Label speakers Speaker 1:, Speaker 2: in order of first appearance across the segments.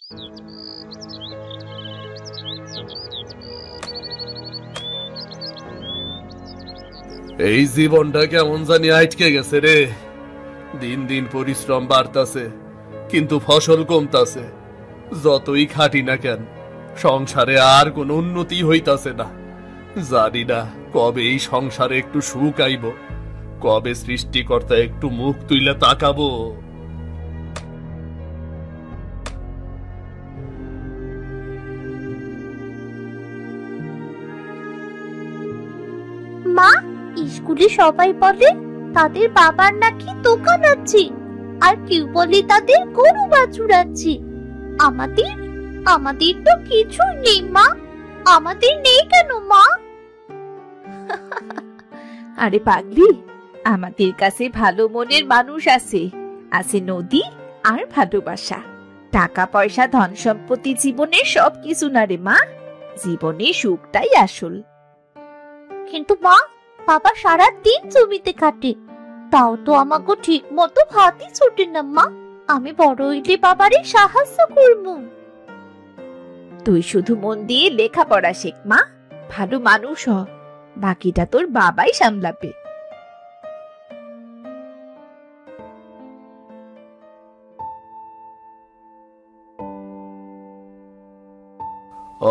Speaker 1: এই জীবনটা কেমন জানি আটকে গেছে রে। দিন দিন পরিশ্রম বাড়তাছে, কিন্তু ফসল কমতাছে। যতই খাটি না কেন, সংসারে আর কোনো উন্নতি হইতাছে না। জানি না কবে এই সংসারে একটু সুখ আইব, কবে সৃষ্টিকর্তা একটু মুখ তুইলা তাকাবো।
Speaker 2: মা, স্কুলে সবাই বলে তাদের বাবার নাকি দোকান আছে, আর কেউ বলে তাদের গরু বাছুর আছে। আমাদের আমাদের তো কিছু নেই মা। আমাদের নেই কেন মা?
Speaker 3: আরে পাগলি, আমাদের কাছে ভালো মনের মানুষ আছে, আছে নদী আর ভালোবাসা। টাকা পয়সা ধন সম্পত্তি জীবনের সবকিছু না রে মা, জীবনে সুখটাই আসল।
Speaker 2: কিন্তু মা, বাবা সারা দিন জমিতে খাটে, তাও তো আমাকে ঠিক মতো ভাতই ছুটে না মা। আমি বড় হইলে বাবারে সাহায্য করবো।
Speaker 3: তুই শুধু মন দিয়ে লেখাপড়া শেখ মা, ভালো মানুষ হ, বাকিটা তোর বাবাই সামলাবে।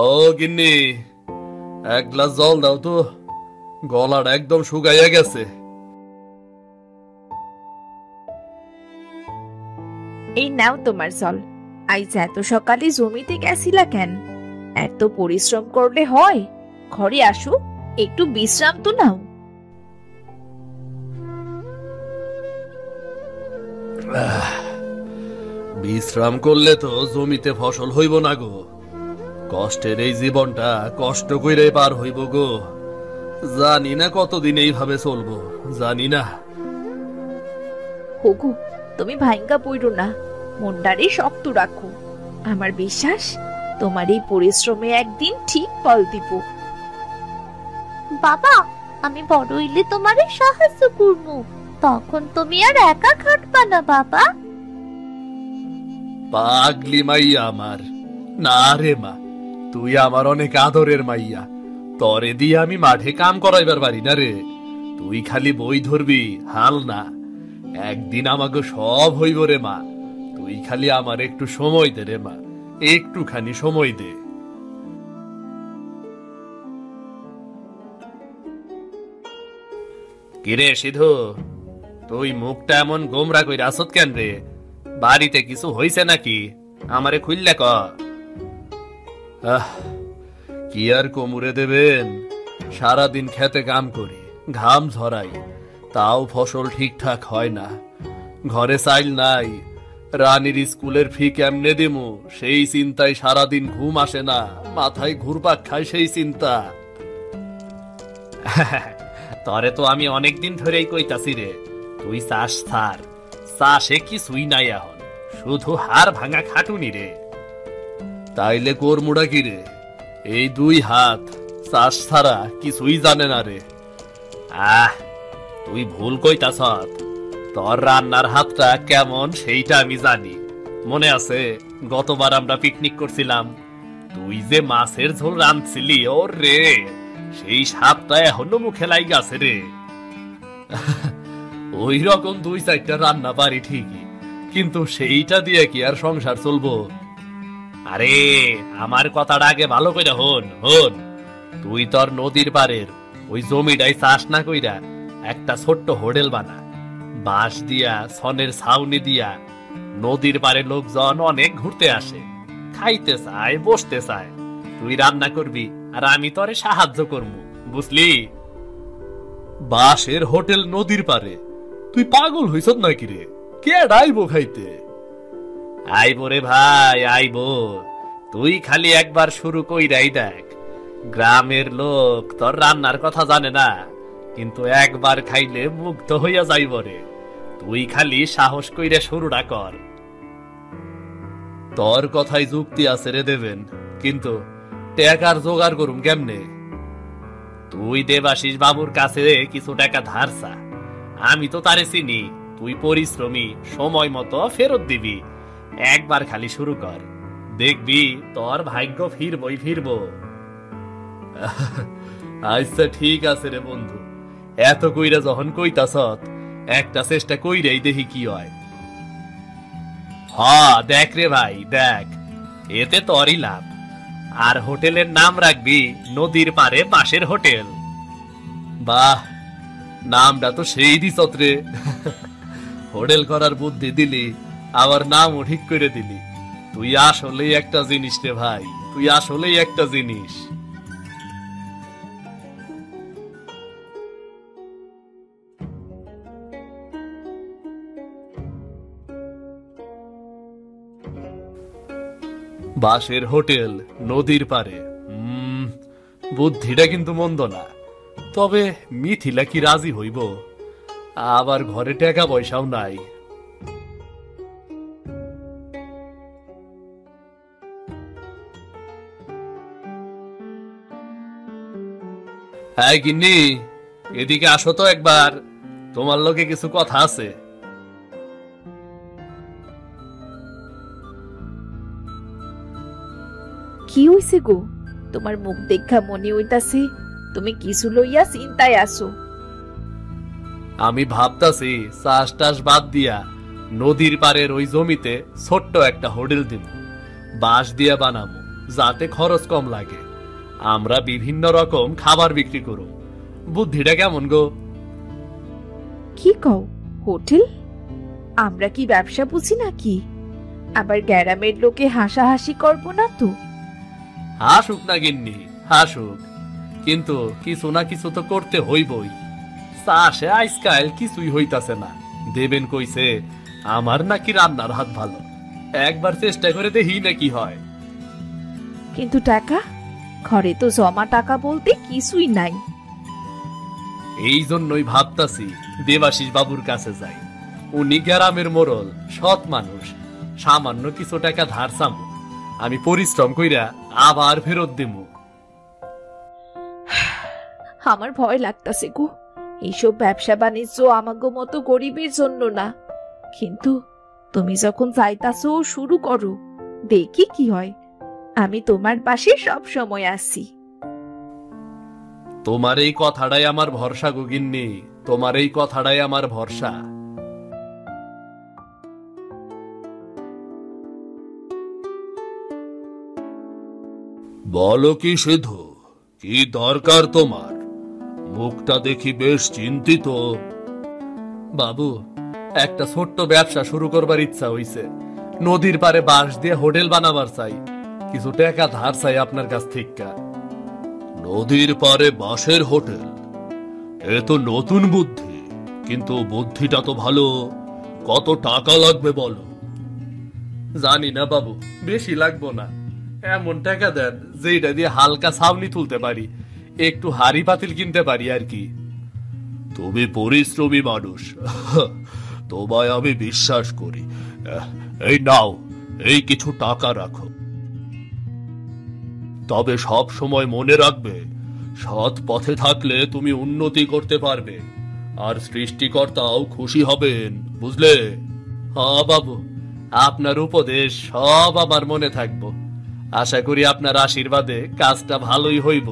Speaker 1: ও গিন্নি, এক গ্লাস জল দাও তো, গলাটা একদম শুকাইয়া গেছে।
Speaker 3: এই নাও তোমার জল। আইজ এত সকালে জমিতে গেছিলা কেন? এত পরিশ্রম করলে হয়? ঘরে আসো, একটু বিশ্রাম তো নাও।
Speaker 1: বিশ্রাম করলে তো জমিতে ফসল হইব না গো। কষ্টের এই জীবনটা কষ্ট কইরে পার হইব গো। জানি না কতদিন এইভাবে চলবো, জানি না।
Speaker 3: হগু, তুমি ভাঙ্গা পড়ো না, মনটারে শক্ত রাখো। আমার বিশ্বাস তোমার এই পরিশ্রমে একদিন ঠিক ফল দিব।
Speaker 2: বাবা, আমি বড় হইলে তোমারে সাহায্য করবো, তখন তুমি আর একা খাটবা না বাবা।
Speaker 1: পাগলি মাইয়া আমার, না রে মা, তুই আমার অনেক আদরের মাইয়া। তরে দিয়ে আমি মাঠে কাম করাইবার পারি না রে। তুই খালি বই ধরবি, হাল না। একদিন আমাকে সব হইব রে মা। তুই খালি আমার একটু সময় দে রে মা, একটুখানি সময় দে। কিরে সিধু, তুই মুখটা এমন গোমরা কইরা আসত কেন রে? বাড়িতে কিছু হইছে নাকি? আমারে খুললে ক। কি আর কোমরে দেবেন, সারাদিন খেতে কাম করি, ঘাম ঝরাই, তাও ফসল ঠিকঠাক হয় না। ঘরে চাইল নাই, রানীর স্কুলের ফি কেমনে দিমু সেই চিন্তায় সারাদিন ঘুম আসে না, মাথায় ঘুরপাক খায় সেই চিন্তা। তরে তো আমি অনেকদিন ধরেই কইতাছি রে, তুই চাষ ছাড়। চাষে কিছুই নাই এখন, শুধু হাড় ভাঙা খাটুনি রে। তাইলে করমুড়া কি রে? এই দুই হাত চাষ ছাড়া কিছুই জানে না রে। তুই ভুল কইতাছ। তোর রান্নার হাতটা কেমন সেইটা আমি জানি। মনে আছে গতবার আমরা পিকনিক করছিলাম, তুই যে মাছের ঝোল রাঁধছিলি, ও রে, সেই স্বাদটা এখনো মুখে লাই গেছে রে। ওই রকম দুই চারটা রান্না পারি ঠিকই, কিন্তু সেইটা দিয়ে কি আর সংসার চলবো? আরে আমার কথাটা আগে ভালো কইরা হন হন। তুই তোর নদীর পারের ওই জমিটাই চাষ না কইরা একটা ছোট্ট হোটেল বানা, বাঁশ দিয়া ছনের ছাউনি দিয়া। নদীর পারে লোকজন অনেক ঘুরতে আসে, খাইতে চায়, বসতে চায়। তুই রান্না করবি আর আমি তোরে সাহায্য করবো, বুঝলি? বাঁশের হোটেল নদীর পারে? তুই পাগল হইছ নাকি রে? কে আইবো খাইতে? আইবো রে ভাই, আইবো। তুই খালি একবার শুরু কইরাই দেখ। গ্রামের লোক তোর রান্নার কথা জানে না, কিন্তু একবার খাইলে মুগ্ধ হইয়া যাইব রে। তুই খালি সাহস কইরে শুরুটা কর। তোর কথাই যুক্তি আছে রে দেবেন, কিন্তু টাকার জোগাড় করুম কেমনে? তুই দেবাশিস বাবুর কাছে কিছু টাকা ধার চা। আমি তো তারে চিনি, তুই পরিশ্রমী, সময় মতো ফেরত দিবি। একবার খালি শুরু কর, দেখবি তোর ভাগ্য ফিরবই ফিরবো। আচ্ছা ঠিক আছে রে বন্ধু, এত কইরা যখন কইতাছ একটা চেষ্টা কইরাই দেখি কি হয়। হ্যাঁ দেখ রে ভাই দেখ, এতে তোরই লাভ। আর হোটেলের নাম রাখবি নদীর পারে পাশের হোটেল। বাহ, নামটা তো সেই দিছত রে। হোটেল করার বুদ্ধি দিলি, আবার নামও ঠিক করে দিলি। তুই আসলেই একটা জিনিস রে ভাই, তুই আসলেই একটা জিনিস। বাঁশের হোটেল নদীর পারে, বুদ্ধিটা কিন্তু মন্দ না। তবে মিথিলা কি রাজি হইব? আবার ঘরে টাকা পয়সাও নাই। হ্যাঁ গিন্নি, এদিকে আসো তো একবার, তোমার লগে কিছু কথা আছে।
Speaker 3: কি হইছে গো? তোমার মুখ দেখা মনে হইতাছে তুমি কিছু লইয়া চিন্তায় আসো।
Speaker 1: আমি ভাবতাছি চাষ টাস বাদ দিয়া নদীর পারের ওই জমিতে ছোট্ট একটা হোটেল দিব, বাঁশ দিয়া বানাবো, যাতে খরচ কম লাগে। আমরা বিভিন্ন রকম খাবার বিক্রি করব। বুদ্ধিটা কেমন গো?
Speaker 3: কি কও, হোটেল? আমরা কি ব্যবসা বুঝি নাকি? আবার গ্রামের লোকে হাসাহাসি করবো না তো?
Speaker 1: হাসুক না গিন্নি, হাসুক, কিন্তু কিছু না কিছু তো করতে হইবই। চাষে আজকাল কিছুই হইতাছে না। দেবেন কইছে আমার নাকি রান্নার হাত ভালো, একবার চেষ্টা করে দেখি না কি হয়।
Speaker 3: কিন্তু টাকা, ঘরে তো জমা টাকা বলতে কিছুই নাই।
Speaker 1: এই জন্যই ভাবতাছি দেবাশিস বাবুর কাছে যাই। উনি গ্রামের মোড়ল, সৎ মানুষ। সামান্য কিছু টাকা ধার চামু, আমি পরিশ্রম কইরা আবার ফেরত দেবো।
Speaker 3: আমার ভয় লাগতাছে গো। এইসব ব্যবসা বাণিজ্য আমাগো মতো গরিবের জন্য না। কিন্তু তুমি যখন চাইতাছো শুরু করো, দেখি কি হয়। আমি তোমার পাশে সব সময় আছি।
Speaker 1: তোমার এই কথাটাই আমার ভরসা গো গিন্নি, তোমার এই কথাটাই আমার ভরসা। বলো কি সিধু, কি দরকার তোমার? মুখটা দেখি বেশ চিন্তিত। বাবু, একটা ছোট্ট ব্যবসা শুরু করবার ইচ্ছা হইছে। নদীর পারে বাঁশ দিয়ে হোটেল বানাবার চাই। কিছু টাকা ধার চাই আপনার কাছ থেকে। নদীর পারে বাঁশের হোটেল, এ তো নতুন বুদ্ধি, কিন্তু বুদ্ধিটা তো ভালো। কত টাকা লাগবে বলো? জানি না বাবু, বেশি লাগবো না। এমন টাকা দেন যেটা দিয়ে হালকা ছাউনি তুলতে পারি, একটু হাড়ি পাতিল কিনতে পারি আর কি। তুমি পরিশ্রমী মানুষ, তোমায় আমি বিশ্বাস করি। এই নাও, এই কিছু টাকা রাখো। তবে সব সময় মনে রাখবে, সৎ পথে থাকলে তুমি উন্নতি করতে পারবে, আর সৃষ্টিকর্তাও খুশি হবেন, বুঝলে? হ্যাঁ বাবু, আপনার উপদেশ সব আমার মনে থাকবো। আশা করি আপনার আশীর্বাদে কাজটা ভালোই হইব।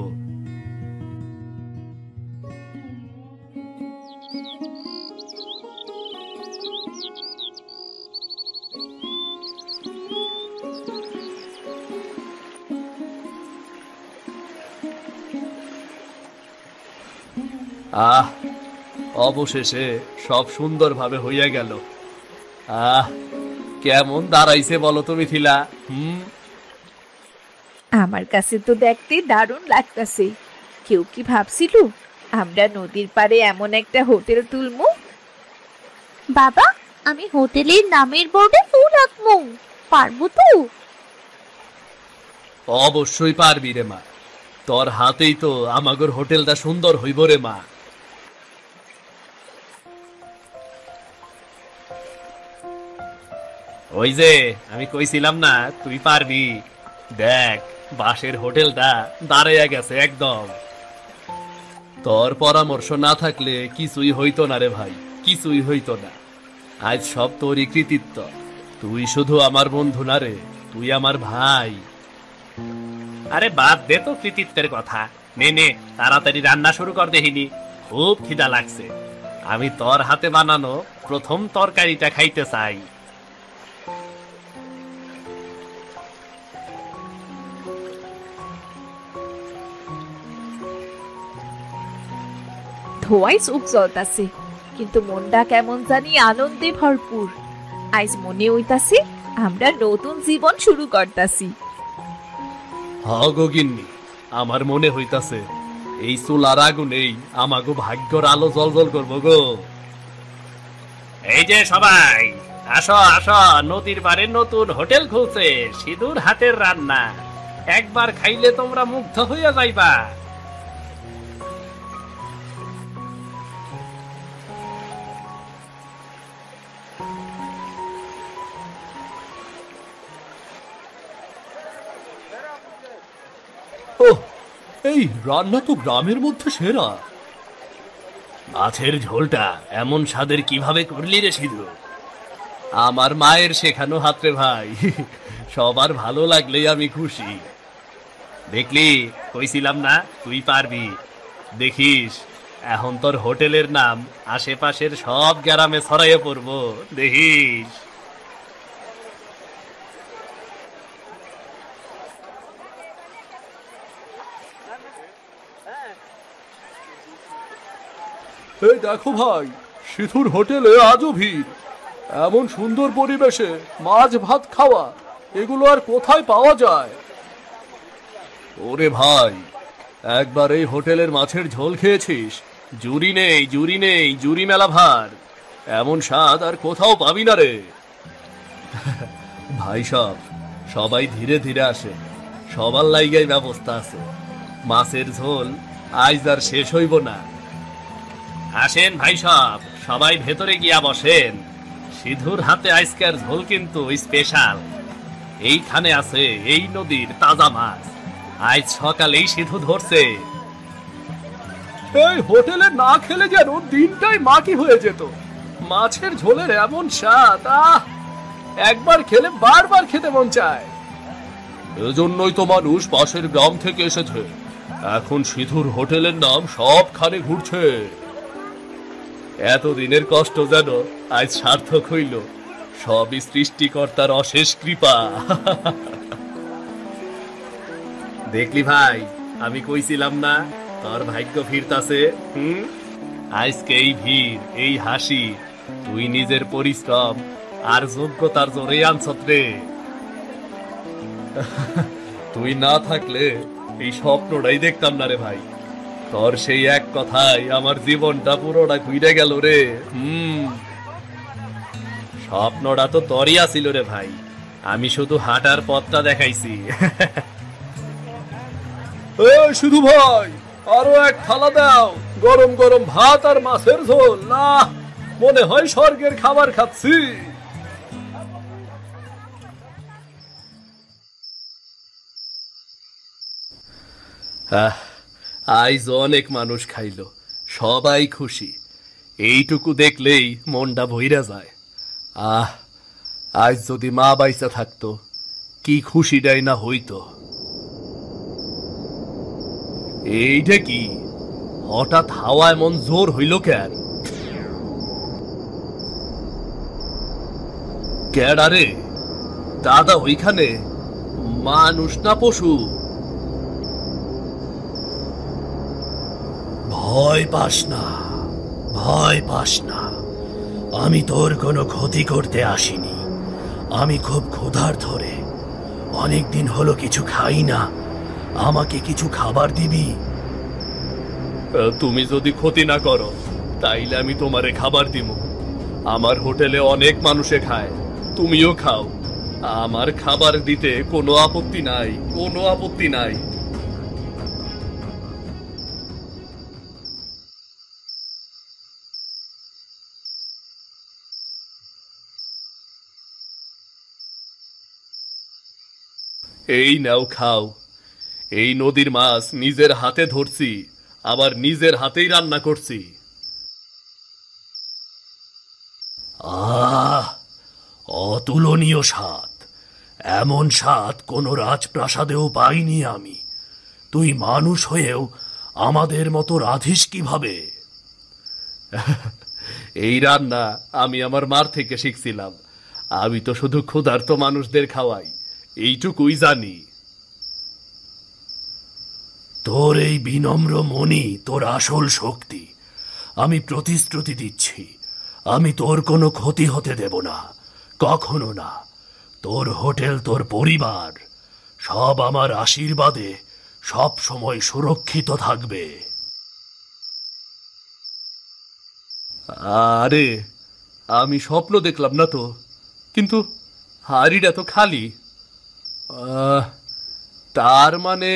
Speaker 1: আহ, অবশেষে সব সুন্দরভাবে হইয়া গেল। আহ, কেমন দাঁড়াইছে বলো তুমি থিলা?
Speaker 3: আমার কাছে তো দেখতে দারুণ লাগতাছে। কেউ কি ভাবছিল আমরা নদীর পাড়ে এমন একটা হোটেল তুলমু?
Speaker 2: বাবা, আমি হোটেলের নামের বোর্ডে ফুল আঁকবো, পারবো তো?
Speaker 1: অবশ্যই পারবি রে মা, তোর হাতেই তো আমাগর হোটেলটা সুন্দর হইব রে মা। ওই যে আমি কইছিলাম না তুই পারবি। দেখ, বাঁশের হোটেলটা দাঁড়াইয়া গেছে একদম। তোর পরামর্শ না থাকলে কিছুই হইতো না রে ভাই, কিছুই হইতো না। আজ সব তোরই কৃতিত্ব। তুই শুধু আমার বন্ধু না রে, তুই আমার ভাই। আরে বাদ দে তো কৃতিত্বের কথা, নে নে তাড়াতাড়ি রান্না শুরু কর দেখিনি, খুব খিদা লাগছে। আমি তোর হাতে বানানো প্রথম তরকারিটা খাইতে চাই।
Speaker 3: ধোয়াই চোখ জ্বলতাছে, কিন্তু মনটা কেমন জানি আনন্দে ভরপুর। আজ মনে হইতাছে আমরা নতুন জীবন শুরু করতাছি।
Speaker 1: হ গো গিন্নি, আমার মনে হইতাছে এই চুলার আগুনেই আমাগো ভাগ্যর আলো জলজল করবো গো। এই যে সবাই আসো আসো, নদীর পাড়ে নতুন হোটেল খুলছে, সিধুর হাতের রান্না, একবার খাইলে তোমরা মুগ্ধ হইয়া যাইবা। ওহ, এই রান্না তো গ্রামের মধ্যে সেরা। মাছের ঝোলটা এমন স্বাদের কিভাবে করলি রে সিধু? আমার মায়ের শেখানো হাতে ভাই, সবার ভালো লাগলেই আমি খুশি। দেখলি, কইছিলাম না তুই পারবি। দেখিস এখন তোর হোটেলের নাম আশেপাশের সব গ্রামে ছড়াইয়ে পড়বো, দেখিস। এই দেখো ভাই, সিধুর হোটেলে আজও ভিড়। এমন সুন্দর পরিবেশে মাছ ভাত খাওয়া, এগুলো আর কোথায় পাওয়া যায়? ওরে ভাই, একবার এই হোটেলের মাছের ঝোল খেয়েছিস? জুরি নেই, জুরি নেই, জুরি মেলা ভার। এমন স্বাদ আর কোথাও পাবি না রে। ভাই সব সবাই ধীরে ধীরে আসে, সবার লাইগাই ব্যবস্থা আছে। মাছের ঝোল আজ আর শেষ হইব না। আসেন ভাই সব, সবাই ভেতরে গিয়া বসেন। সিধুর হাতে আজকের ঝোল কিন্তু স্পেশাল। এইখানে আছে এই নদীর তাজা মাছ, আজ সকালেই সিধু ধরছে। এই হোটেলে না খেলে যেন দিনটাই মাটি হয়ে যেত। মাছের ঝোলের এমন স্বাদ, একবার খেলে বারবার খেতে মন চায়। এজন্যই তো মানুষ পাশের গ্রাম থেকে এসেছে। এখন সিধুর হোটেলের নাম সবখানে ঘুরছে। এতদিনের কষ্ট যেন আজ সার্থক হইল, সবই সৃষ্টিকর্তার অশেষ কৃপা। দেখলি ভাই, আমি কইছিলাম না তোর ভাগ্য ফিরতাছে। আজকে এই ভিড়, এই হাসি, তুই নিজের পরিশ্রম আর যোগ্যতার জোরে আনছত রে। তুই না থাকলে এই স্বপ্নটাই দেখতাম না রে ভাই। তোর সেই এক কথাই আমার জীবনটা পুরোটা ঘুরে গেল রে। স্বপ্নটা তো তোরই আসিল রে ভাই, আমি শুধু হাঁটার পথটা দেখাইছি। শুধু ভাই, আরো এক থালা দাও, গরম গরম ভাত আর মাছের ঝোল। না, মনে হয় স্বর্গের খাবার খাচ্ছি। আজ অনেক মানুষ খাইল, সবাই খুশি। এইটুকু দেখলেই মনটা ভইরা যায়। আজ যদি মা বাইসা থাকতো, কি খুশিটাই না হইতো। এইটা কি হঠাৎ হাওয়া এমন জোর হইল কেন? ক্যাডারে দাদা ওইখানে? মানুষ না পশু? ভয় পাস না, ভয় পাস না, আমি তোর কোনো ক্ষতি করতে আসিনি। আমি খুব ক্ষুধার্ত রে, অনেকদিন হলো কিছু খাই না, আমাকে কিছু খাবার দিবি? তুমি যদি ক্ষতি না করো তাইলে আমি তোমারে খাবার দিব। আমার হোটেলে অনেক মানুষে খায়, তুমিও খাও। আমার খাবার দিতে কোনো আপত্তি নাই, কোনো আপত্তি নাই। এই নাও খাও। এই নদীর মাছ নিজের হাতে ধরছি, আবার নিজের হাতেই রান্না করছি। আহ, অতুলনীয় স্বাদ। এমন স্বাদ কোনো রাজপ্রাসাদেও পাইনি আমি। তুই মানুষ হয়েও আমাদের মতো রাধিস কিভাবে? এই রান্না আমি আমার মার থেকে শিখছিলাম। আমি তো শুধু ক্ষুধার্ত মানুষদের খাওয়াই, এইটুকুই জানি। তোর এই বিনম্র মনই তোর আসল শক্তি। আমি প্রতিশ্রুতি দিচ্ছি, আমি তোর কোনো ক্ষতি হতে দেব না, কখনো না। তোর হোটেল, তোর পরিবার সব আমার আশীর্বাদে সব সময় সুরক্ষিত থাকবে। আরে, আমি স্বপ্ন দেখলাম না তো? কিন্তু হাড়িটা তো খালি। তার মানে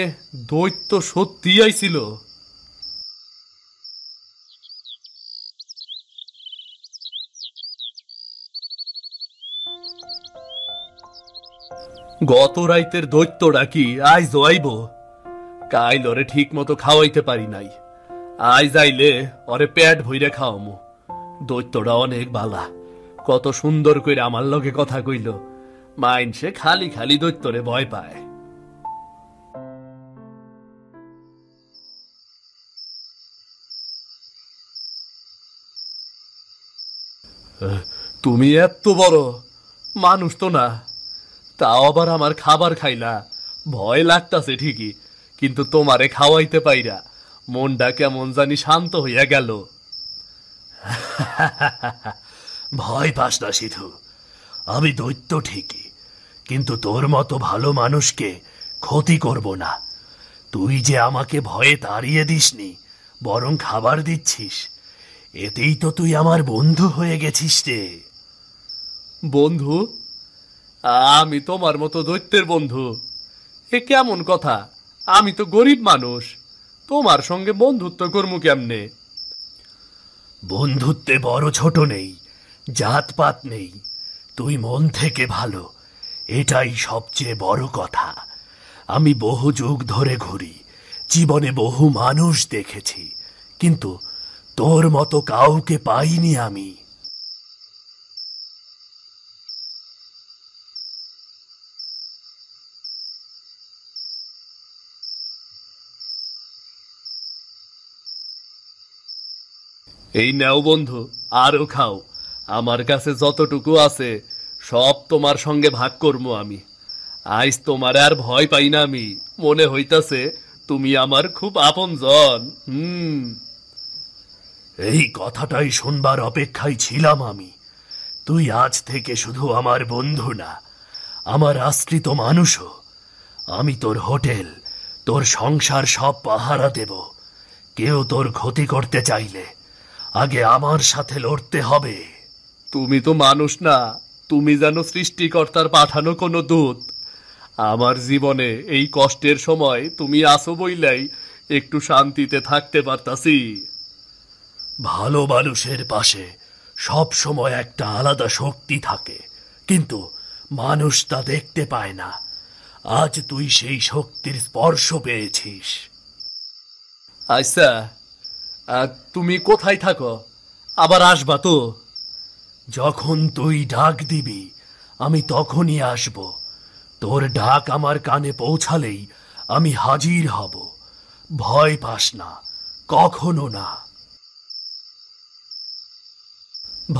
Speaker 1: দৈত্য সত্যি আইছিল। গত রাইতের দৈত্যটা কি আইজ আইব? কাইল ওরে ঠিক মতো খাওয়াইতে পারি নাই, আইজ আইলে ওরে পেট ভইরে খাওয়ামু। দৈত্যটা অনেক বালা, কত সুন্দর করে আমার লগে কথা কইল। মাইনসে খালি খালি দৈত্যরে ভয় পায়। তুমি এত বড় মানুষ তো না, তাও আবার আমার খাবার খাইলা। ভয় লাগতাছে ঠিকই, কিন্তু তোমারে খাওয়াইতে পাইরা মনটা কেমন জানি শান্ত হইয়া গেল। ভয় পাস না সিধু, আমি দৈত্য ঠিকই, কিন্তু তোর মতো ভালো মানুষকে ক্ষতি করব না। তুই যে আমাকে ভয়ে তাড়িয়ে দিসনি, বরং খাবার দিচ্ছিস, এতেই তো তুই আমার বন্ধু হয়ে গেছিস রে। বন্ধু? আমি তোমার মতো দৈত্যের বন্ধু? এ কেমন কথা? আমি তো গরিব মানুষ, তোমার সঙ্গে বন্ধুত্ব করবো কেমনে? বন্ধুত্বে বড় ছোট নেই, জাতপাত নেই। তুই মন থেকে ভালো, এটাই সবচেয়ে বড় কথা। আমি বহু যুগ ধরে ঘুরি, জীবনে বহু মানুষ দেখেছি, কিন্তু তোর মতো কাউকে পাইনি আমি। এই নাও বন্ধু, আরো খাও। আমার কাছে যতটুকু আছে সব তোমার সঙ্গে ভাগ করবো আমি। আজ তোমার আর ভয় পাই না আমি, মনে হইতাছে তুমি আমার খুব আপনজন। এই কথাটাই শুনবার অপেক্ষায় ছিলাম আমি। তুই আজ থেকে শুধু আমার বন্ধু না, আমার আশ্রিত মানুষও। আমি তোর হোটেল, তোর সংসার সব পাহারা দেব। কেউ তোর ক্ষতি করতে চাইলে আগে আমার সাথে লড়তে হবে। তুমি তো মানুষ না, তুমি যেন সৃষ্টিকর্তার পাঠানো কোনো দূত। আমার জীবনে এই কষ্টের সময় তুমি আসো বইলাই একটু শান্তিতে থাকতে পারতাছি। ভালো মানুষের পাশে সব সময় একটা আলাদা শক্তি থাকে, কিন্তু মানুষ তা দেখতে পায় না। আজ তুই সেই শক্তির স্পর্শ পেয়েছিস। আচ্ছা, তুমি কোথায় থাকো? আবার আসবা তো? যখন তুই ডাক দিবি আমি তখনই আসব। তোর ডাক আমার কানে পৌঁছালেই আমি হাজির হব। ভয় পাস না, কখনো না।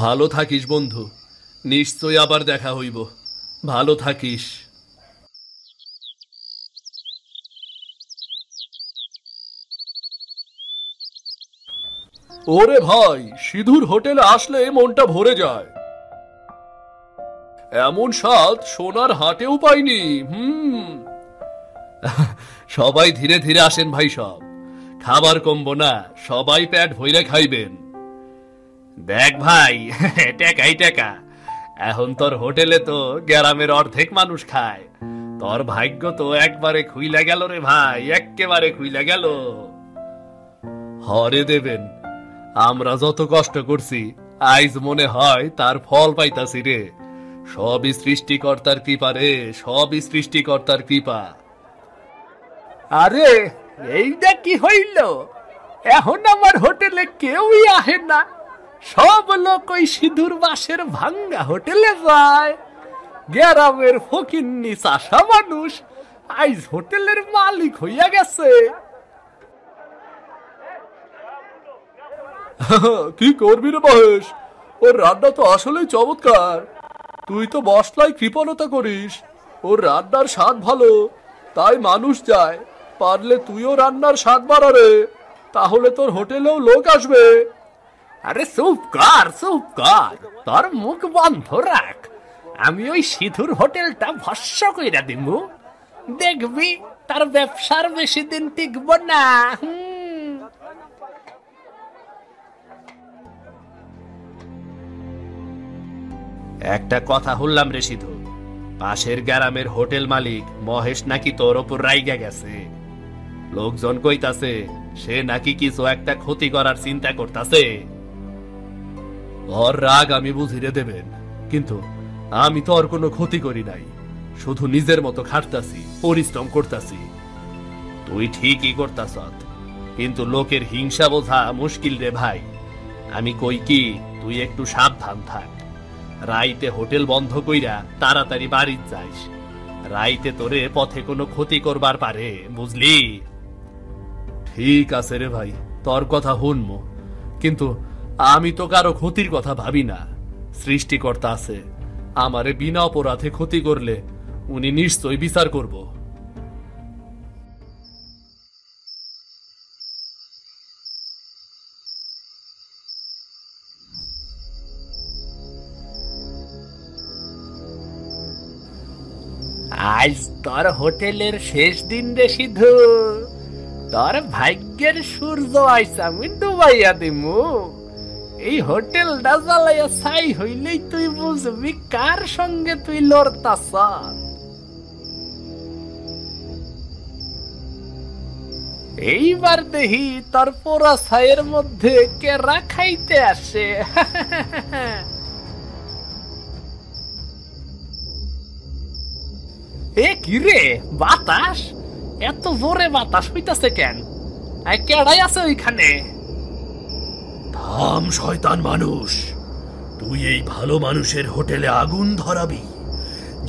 Speaker 1: ভালো থাকিস বন্ধু, নিশ্চয় আবার দেখা হইব। ভালো থাকিস। ওরে ভাই, সিধুর হোটেলে আসলে মনটা ভরে যায়। এমন স্বাদ সোনার হাটেও পাইনি। সবাই ধীরে ধীরে আসেন ভাই, সব খাবার কমবো না, সবাই পেট ভইরে খাইবেন। দেখ ভাই, টেকাই টেকা। এখন তোর হোটেলে তো গ্রামের অর্ধেক মানুষ খায়। তোর ভাগ্য তো একবারে খুইলা গেল রে ভাই, এক্কেবারে খুইলা গেল। হরে দেবেন, আমরা যত কষ্ট করছি আইজ মনে হয় তার ফল পাইতাছি রে। সবই সৃষ্টিকর্তার কৃপা রে, সবই সৃষ্টিকর্তার কৃপা। আরে এইটা কি হইল? এখন আমার হোটেলে কেউই আহে না, সব লোক ওই সিধুর বাসের ভাঙ্গা হোটেলে যায়। গ্রামের ফকিন্নি চাষা মানুষ আইজ হোটেলের মালিক হইয়া গেছে। কি করবি রে মহেশ, ওর রান্না তো আসলেই চমৎকার। তুই তো মশলায় কৃপণতা করিস, ওর রান্নার স্বাদ ভালো, তাই মানুষ যায়। পারলে তুইও রান্নার স্বাদ বাড়া রে, তাহলে তোর হোটেলেও লোক আসবে। আরে চুপ কর, চুপ কর, তোর মুখ বন্ধ রাখ। আমি ওই সিধুর হোটেলটা ভস্য কইরা দিমু, দেখবি তার ব্যবসার বেশি দিন টিকব না। একটা কথা শুনলাম রে সিধু, পাশের গ্রামের হোটেল মালিক মহেশ নাকি তোর ওপর রাইগা গেছে। লোকজন কইতাছে সে নাকি কিছু একটা ক্ষতি করার চিন্তা করতাছে। ওর রাগ আমি বুঝিয়ে দেবেন, কিন্তু আমি তো ওর কোনো ক্ষতি করি নাই, শুধু নিজের মতো খাটতাছি, পরিশ্রম করতাছি। তুই ঠিকই করতাস, কিন্তু লোকের হিংসা বোঝা মুশকিল রে ভাই। আমি কই কি, তুই একটু সাবধান থাক। রাইতে হোটেল বন্ধ কইরা তাড়াতাড়ি বাড়ি যাইস। রাইতে তোরে পথে কোনো ক্ষতি করবার পারে, বুঝলি? ঠিক আছে রে ভাই, তোর কথা শুনবো, কিন্তু আমি তো কারো ক্ষতির কথা ভাবি না। সৃষ্টিকর্তা আছে, আমারে বিনা অপরাধে ক্ষতি করলে উনি নিশ্চয়ই বিচার করব। আজ তোর হোটেলের শেষ দিন রে সিধু, তোর ভাগ্যের সূর্য আইস আমি ডুবাইয়া দিমু। এই হোটেলটা জ্বালাইয়া ছাই হইলেই তুই বুঝবি কার সঙ্গে তুই লড়তাস। এইবার দেখি তোর পোড়া ছাইয়ের মধ্যে কেরা খাইতে আসে। এ কি রে, বাতাস এত জোরে বাতাস হইতাছে কেন? কেডাই আছে ওইখানে?
Speaker 4: থাম শয়তান মানুষ, তুই এই ভালো মানুষের হোটেলে আগুন ধরাবি?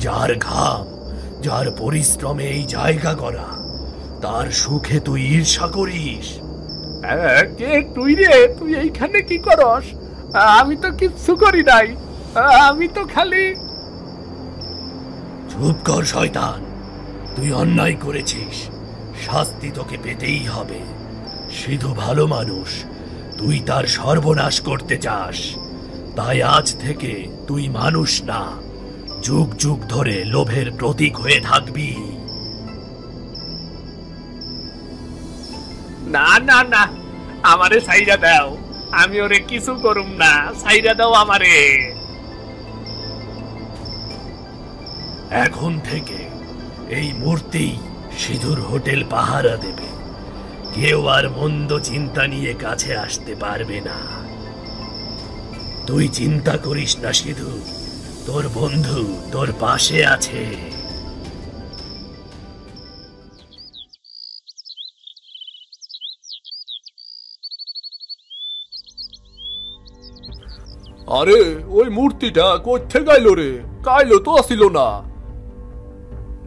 Speaker 4: যার ঘাম, যার পরিশ্রমে এই জায়গা করা, তার সুখে তুই ঈর্ষা করিস?
Speaker 1: কে তুই রে? তুই এইখানে কি করস? আমি তো কিচ্ছু করি নাই, আমি তো খালি।
Speaker 4: চুপ কর শয়তান, তুই অন্যায় করেছিস, শাস্তি তোকে পেতেই হবে। সিধু ভালো মানুষ, তুই তার সর্বনাশ করতে চাস, তাই আজ থেকে তুই মানুষ না, যুগ যুগ ধরে লোভের প্রতীক হয়ে থাকবি।
Speaker 1: না না না, আমারে সাইরা দাও, আমি ওরে কিছু করুম না, সাইরা দাও আমারে।
Speaker 4: এখন থেকে এই মূর্তি সিধুর হোটেল পাহারা দেবে, কেউ আর মন্দ চিন্তা নিয়ে কাছে আসতে পারবে না। তুই চিন্তা করিস না সিধু, তোর বন্ধু তোর পাশে আছে।
Speaker 1: আরে ওই মূর্তিটা কোথা গাইল রে? কাইলো তো আসিল না।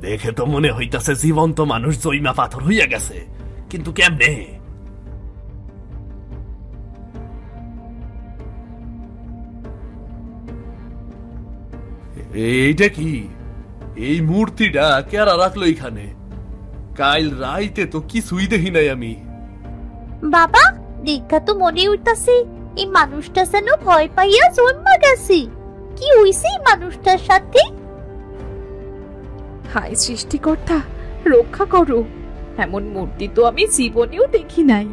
Speaker 1: দেখে তো মনে হইতাছে জীবন্ত মানুষ জৈমা পাথর হইয়া গেছে, কিন্তু কেমনে? এইটা কি? এই মূর্তিটা কেরা রাখলো এখানে? কাল রাইতে তো কিছুই দেখি নাই আমি।
Speaker 2: বাবা, দেখা তো মনে হইতাছে এই মানুষটা যেন ভয় পাইয়া জন্মা গেছে। কি হইছে এই মানুষটার সাথে?
Speaker 3: হায় সৃষ্টিকর্তা, রক্ষা করো, এমন মূর্তি তো আমি জীবনেও দেখি নাই।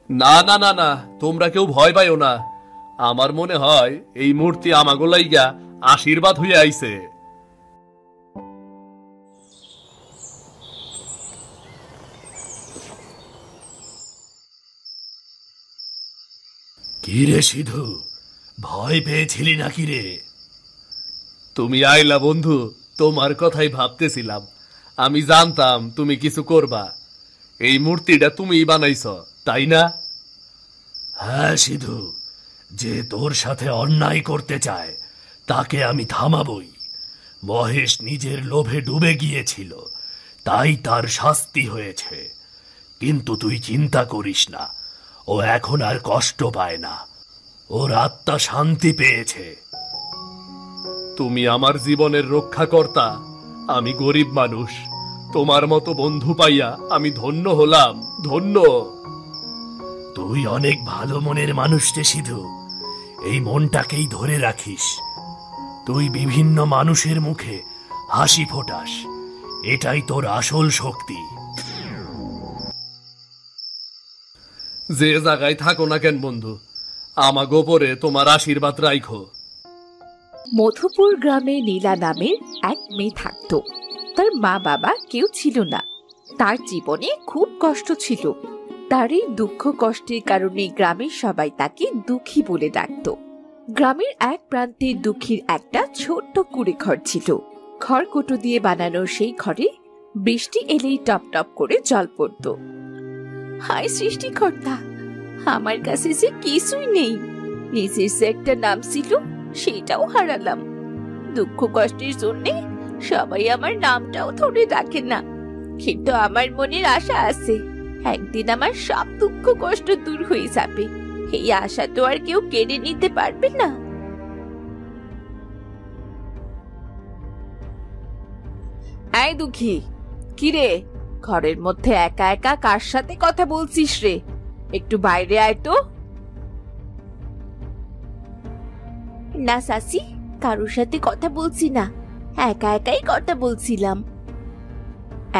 Speaker 1: না না না না, তোমরা কেউ ভয় পাইও না। আমার মনে হয় এই মূর্তি আমাগো লাইগা আশীর্বাদ হইয়া আইছে।
Speaker 4: কি রে সিধু, ভয় পেয়েছিলি নাকি রে?
Speaker 1: তুমি আইলা বন্ধু, তোমার কথাই ভাবতেছিলাম। আমি জানতাম তুমি কিছু করবা। এই মূর্তিটা তুমি বানাইছ, তাই না?
Speaker 4: হ্যাঁ সিধু, যে তোর সাথে অন্যায় করতে চায় তাকে আমি থামাবই। মহেশ নিজের লোভে ডুবে গিয়েছিল, তাই তার শাস্তি হয়েছে। কিন্তু তুই চিন্তা করিস না, ও এখন আর কষ্ট পায় না, ওর আত্মা শান্তি পেয়েছে।
Speaker 1: তুমি আমার জীবনের রক্ষাকর্তা। আমি গরিব মানুষ, তোমার মতো বন্ধু পাইয়া আমি ধন্য হলাম, ধন্য।
Speaker 4: তুই অনেক ভালো মনের মানুষ রে সিধু, এই মনটাকেই ধরে রাখিস। তুই বিভিন্ন মানুষের মুখে হাসি ফোটাস, এটাই তোর আসল শক্তি।
Speaker 1: যে জায়গায় থাকো না কেন বন্ধু, আমাগো উপরে তোমার আশীর্বাদ রাখো।
Speaker 3: মধুপুর গ্রামে নীলা নামের এক মেয়ে থাকত। তার মা বাবা কেউ ছিল না। তার জীবনে খুব কষ্ট ছিল। তার এই দুঃখ কষ্টের কারণে গ্রামের সবাই তাকে দুঃখী বলে ডাকত। গ্রামের এক প্রান্তে দুঃখীর একটা ছোট্ট কুড়ে ঘর ছিল। খড়কুটো দিয়ে বানানো সেই ঘরে বৃষ্টি এলেই টপ টপ করে জল পড়ত। হায় সৃষ্টিকর্তা, আমার কাছে যে কিছুই নেই। নিজের যে একটা নাম ছিল সেটাও হারালাম। দুঃখ কষ্টের জন্য সবাই আমার নামটাও ধরে রাখে না। কিন্তু আমার মনের আশা আছে, একদিন আমার সব দুঃখ কষ্ট দূর হয়ে যাবে। এই আশা তো আর কেউ কেড়ে নিতে পারবে না। এই দুঃখী, কিরে ঘরের মধ্যে একা একা কার সাথে কথা বলছিস রে? একটু বাইরে আয় তো। না সাসি, কারোর সাথে কথা বলছি না, একা একাই কথা বলছিলাম।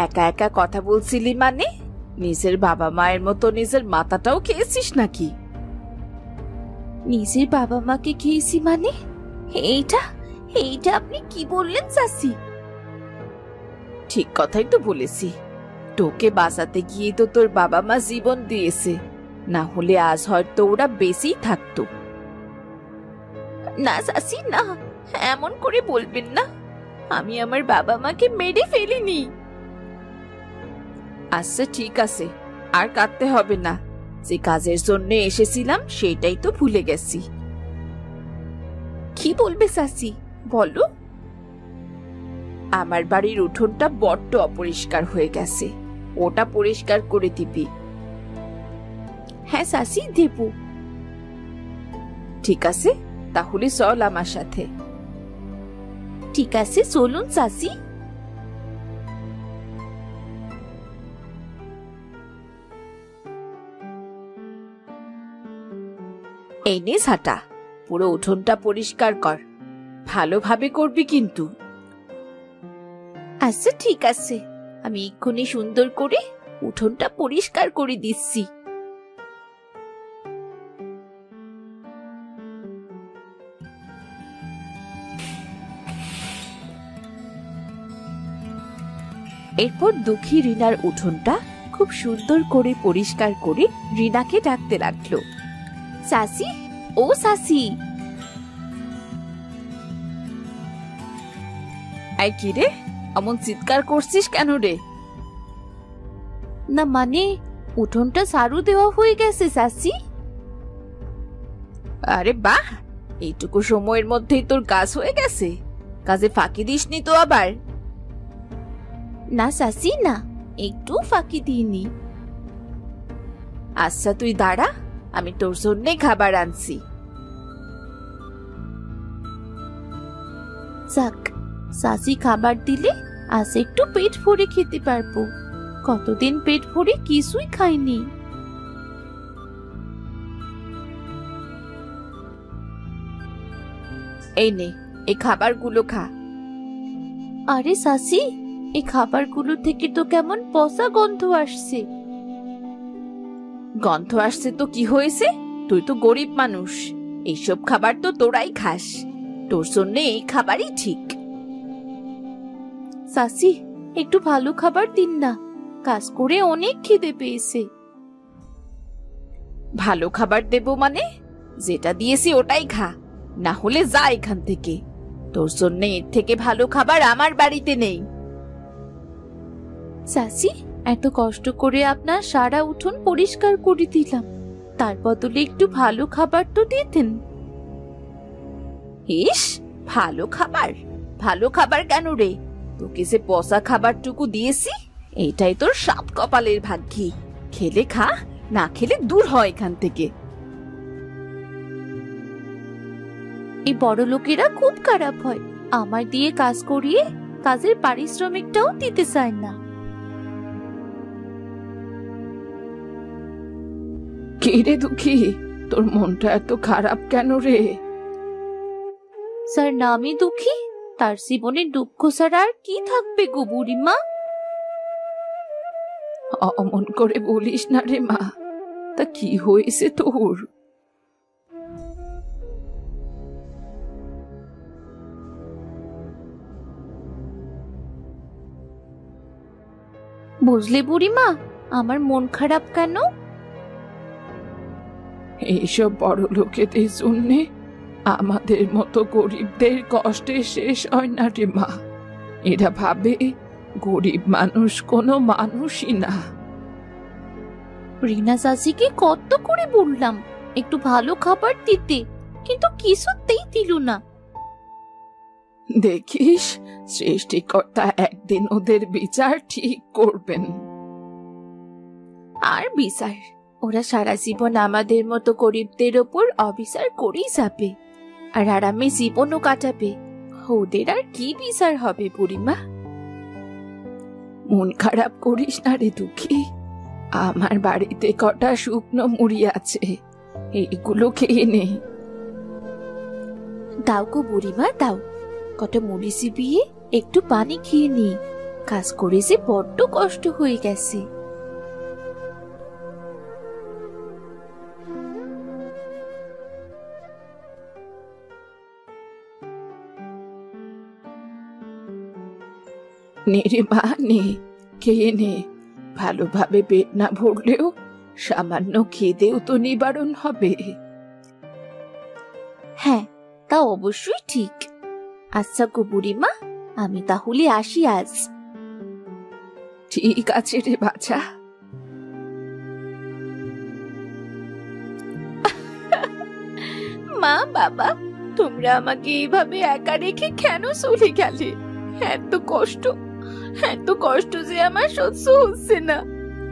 Speaker 3: একা একা কথা বলছিলি মানে? নিজের বাবা মায়ের মতো নিজের মাথাটাও খেয়েছিস নাকি? নিজের বাবা মাকে খেয়েছি মানে? এইটা এইটা আপনি কি বললেন সাসি? ঠিক কথাই তো বলেছি। তোকে বাঁচাতে গিয়ে তো তোর বাবা মা জীবন দিয়েছে, না হলে আজ হয়তো ওরা বেঁচেই থাকতো। না সাসি না, এমন করে বলবেন না। আমি আমার বাবা মাকে মেরে ফেলিনি। আচ্ছা ঠিক আছে, আর কাঁদতে হবে না। যে কাজের জন্য এসেছিলাম সেটাই তো ভুলে গেছি। কি বলবে সাসি, বলো। আমার বাড়ির উঠোনটা বড্ড অপরিষ্কার হয়ে গেছে, ওটা পরিষ্কার করে দিবি। হ্যাঁ সাসি, দেব। ঠিক আছে, তাহলে চল আমার সাথে। ঠিক আছে, চলুন সাসি। এই নে ঝাঁটা, পুরো উঠোনটা পরিষ্কার কর। ভালোভাবে করবি কিন্তু। আচ্ছা ঠিক আছে, আমি এক্ষুনি সুন্দর করে উঠোনটা পরিষ্কার করে দিচ্ছি। এরপর দুঃখী রিনার উঠোনটা খুব সুন্দর করে পরিষ্কার করে রিনাকে ডাকতে লাগলো। সাসি, ও সাসি। এই কি রে, এমন চিৎকার করছিস কেন রে? না মানে, উঠোনটা ঝাড়ু দেওয়া হয়ে গেছে সাসি। আরে বাহ, এইটুকু সময়ের মধ্যেই তোর কাজ হয়ে গেছে। কাজে ফাঁকি দিসনি তো আবার? না সাসি না, একটু ফাঁকি দিইনি। আচ্ছা তুই দাঁড়া, আমি তোর জন্য খাবার আনছি। যাক, সাসি খাবার দিলে আজ একটু পেট ভরে খেতে পারবো। কতদিন পেট ভরে কিছুই খাইনি। এই নে, এই খাবারগুলো খা। আরে সাসি, এই খাবারগুলো থেকে তো কেমন পচা গন্ধ আসছে। গন্ধ আসছে তো কি হয়েছে? তুই তো গরিব মানুষ, এইসব খাবার তো তোরাই খাস। তোর জন্য এই খাবারই ঠিক। সাসি, একটু ভালো খাবার দিন না, কাজ করে অনেক খিদে পেয়েছে। ভালো খাবার দেব মানে? যেটা দিয়েছি ওটাই খা, না হলে যা এখান থেকে। তোর জন্য এর থেকে ভালো খাবার আমার বাড়িতে নেই। সাসি, এত কষ্ট করে আপনার সারা উঠোন পরিষ্কার করে দিলাম, তার বদলে একটু ভালো খাবার তো দিতেন। ইস, ভালো খাবার? ভালো খাবার কেন রে? তোকে যে পচা খাবারটুকু দিয়েছি, এটাই তোর সাত কপালের ভাগ্যি। খেলে খা, না খেলে দূর হয় এখান থেকে।
Speaker 2: এই বড় লোকেরা খুব খারাপ হয়, আমার দিয়ে কাজ করিয়ে কাজের পারিশ্রমিকটাও দিতে চায় না।
Speaker 3: কে রে দুঃখী, তোর মনটা এত খারাপ কেন রে?
Speaker 2: স্যার নামই দুঃখী, তার জীবনে দুঃখ ছাড়া আর কি থাকবে গো বুড়িমা?
Speaker 3: অমন করে বলিস না রে মা, তা কি হয়েছে তোর?
Speaker 2: বুঝলে বুড়িমা, আমার মন খারাপ কেন?
Speaker 3: এইসব বড় লোকেদের জন্যে আমাদের মতো গরিবদের কষ্টে শেষ হয় না রে মা। এরা ভাবে গরিব মানুষ কোনো মানুষই না।
Speaker 2: রিনা চাচিকে কত করে বললাম একটু ভালো খাবার দিতে, কিন্তু কিছুতেই দিল না।
Speaker 3: দেখিস, সৃষ্টিকর্তা একদিন ওদের বিচার ঠিক করবেন। আর বিচার? ওরা সারা জীবন আমাদের মতো গরিবদের ওপর অবিচার করেই যাবে, আর আরামে জীবনও কাটাবে। ওদের আর কি বিচার হবে বুড়িমা? মন খারাপ করিস না রে দুঃখী, আমার বাড়িতে কটা শুকনো মুড়ি আছে, এইগুলো খেয়ে নে।
Speaker 2: দাও গো বুড়িমা দাও, কটা মুড়ি চিবিয়ে একটু পানি খেয়ে নি, কাজ করে যে বড্ড কষ্ট হয়ে গেছে।
Speaker 3: নে রে মা, নে, খেয়ে নে। ভালোভাবে পেট না ভরলেও সামান্য খিদেও তো নিবারণ হবে।
Speaker 2: হ্যাঁ, তা অবশ্যই ঠিক। আচ্ছা গো বুড়িমা, আমি তাহলে আসি আজ।
Speaker 3: ঠিক আছে রে বাছা। মা বাবা, তোমরা আমাকে এইভাবে একা রেখে কেন চলে গেলে? এত কষ্ট যে আমার সহ্য হচ্ছে না।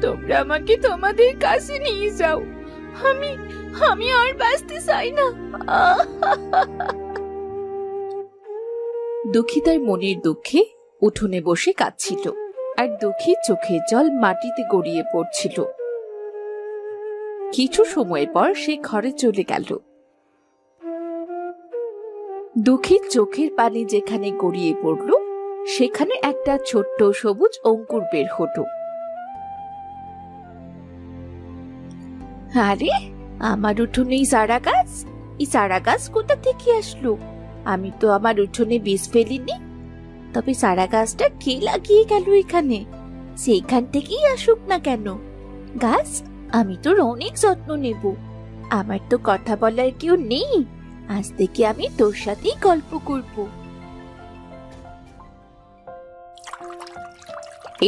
Speaker 3: তোমরা আমাকে তোমাদের কাছে নিয়ে যাও, আমি আর বাঁচতে চাই না। দুঃখী তার মনের দুঃখে উঠোনে বসে কাঁদছিল, আর দুঃখী চোখের জল মাটিতে গড়িয়ে পড়ছিল। কিছু সময় পর সে ঘরে চলে গেল। দুঃখীর চোখের পানি যেখানে গড়িয়ে পড়ল, সেখানে একটা ছোট্ট সবুজ অঙ্কুর বের হলো। আরে, আমার উঠোনে এই চারা গাছ! এই চারা গাছ কোথা থেকে আসলো? আমি তো আমার উঠোনে বীজ ফেলিনি। তবে চারা গাছটা কে লাগিয়ে গেল এখানে? সেইখান থেকেই আসুক না কেন। গাছ, আমি তোর অনেক যত্ন নেব। আমার তো কথা বলার কেউ নেই, আজ থেকে আমি তোর সাথেই গল্প করব।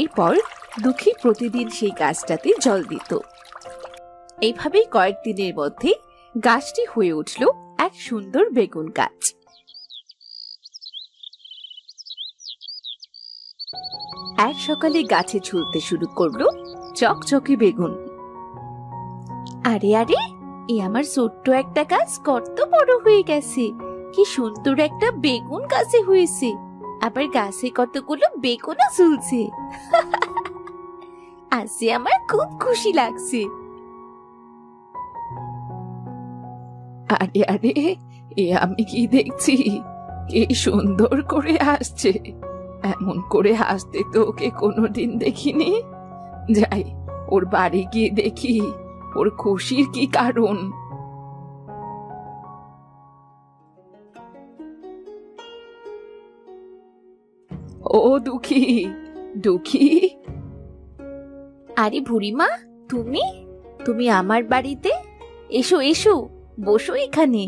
Speaker 3: এরপর দুঃখী প্রতিদিন সেই গাছটাতে জল দিত। এইভাবেই কয়েকদিনের মধ্যে গাছটি হয়ে উঠল এক সুন্দর বেগুন গাছ। এক সকালে গাছে ঝুলতে শুরু করলো চকচকে বেগুন। আরে আরে, এ আমার ছোট্ট একটা গাছ কত বড় হয়ে গেছে! কি সুন্দর একটা বেগুন গাছে হয়েছে, আবার গাছে কতগুলো বেগুনও ঝুলছে। আজ আমার খুব খুশি লাগছে। আরে আরে, এ আমি কি দেখছি? কি সুন্দর করে হাসছে! এমন করে হাসতে তো ওকে কোনোদিন দেখিনি। যাই, ওর বাড়ি গিয়ে দেখি ওর খুশির কি কারণ। ও দুঃখী, দুঃখী! আরে বুড়িমা, তুমি আমার বাড়িতে? এসো এসো, বসো এখানে।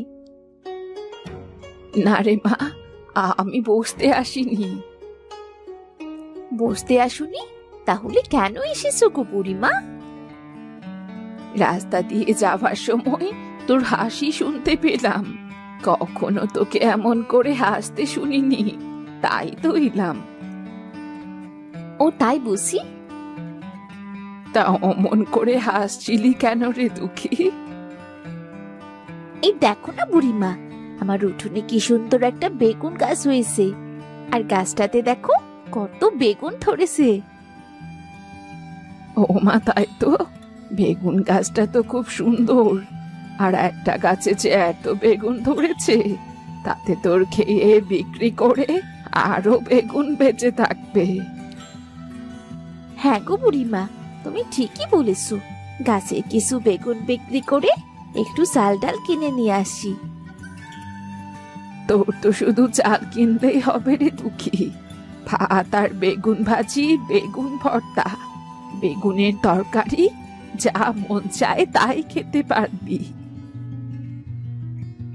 Speaker 3: না রে মা, আমি বসতে আসিনি। বসতে আসুনি? তাহলে কেন এসেছো গো বুড়িমা? রাস্তা দিয়ে যাওয়ার সময় তোর হাসি শুনতে পেলাম। কখনো তোকে এমন করে হাসতে শুনিনি, তাই তো এলাম।
Speaker 2: ও তাই বুঝি?
Speaker 3: তা অমন করে হাসছিলি কেন রে দুঃখী?
Speaker 2: এই দেখো না বুড়িমা, আমার উঠোনে কি সুন্দর একটা বেগুন গাছ হয়েছে, আর গাছটাতে দেখো কত বেগুন ধরেছে।
Speaker 3: ও মা, তাই তো, বেগুন গাছটা তো খুব সুন্দর। আর একটা গাছে যে এত বেগুন ধরেছে, তাতে তোর খেয়ে বিক্রি করে আরো বেগুন বেঁচে থাকবে।
Speaker 2: হ্যাঁ গো বুড়িমা, তুমি ঠিকই বলেছো। গাছে কিছু বেগুন বিক্রি করে একটু চাল ডাল কিনে নিয়ে আসি।
Speaker 3: তোর তো শুধু চাল কিনলেই হবে রে দুঃখী। ভাত আর বেগুন ভাজি, বেগুন ভর্তা, বেগুনের তরকারি, যা মন চায় তাই খেতে পারবি।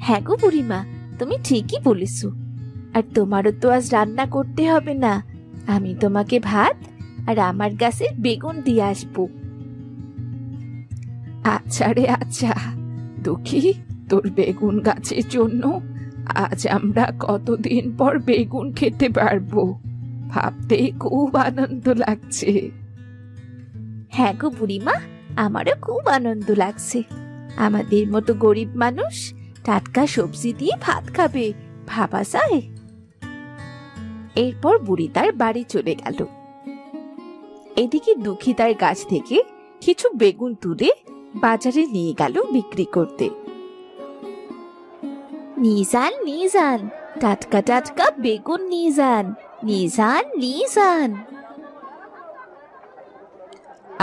Speaker 2: হ্যাঁ গো বুড়িমা, তুমি ঠিকই বলেছো। আর তোমারও তো আজ রান্না করতে হবে না, আমি তোমাকে ভাত আর আমার গাছের বেগুন দিয়ে আসবো।
Speaker 3: আচ্ছা রে আচ্ছা দুঃখী, তোর বেগুন গাছের জন্য আজ আমরা কতদিন পর বেগুন খেতে পারবো, ভাবতে খুব আনন্দ লাগছে।
Speaker 2: হ্যাঁ গো বুড়িমা, আমারও খুব আনন্দ লাগছে। আমাদের মতো গরিব মানুষ টাটকা সবজি দিয়ে ভাত খাবে, ভাবা যায়? এরপর বুড়ি তার বাড়ি চলে গেল। এদিকে দুঃখী তার গাছ থেকে কিছু বেগুন তুলে বাজারে নিয়ে গেল বিক্রি করতে। নিয়ে যান, নিয়ে যান, টাটকা টাটকা বেগুন নিয়ে যান, নিয়ে যান, নিয়ে যান।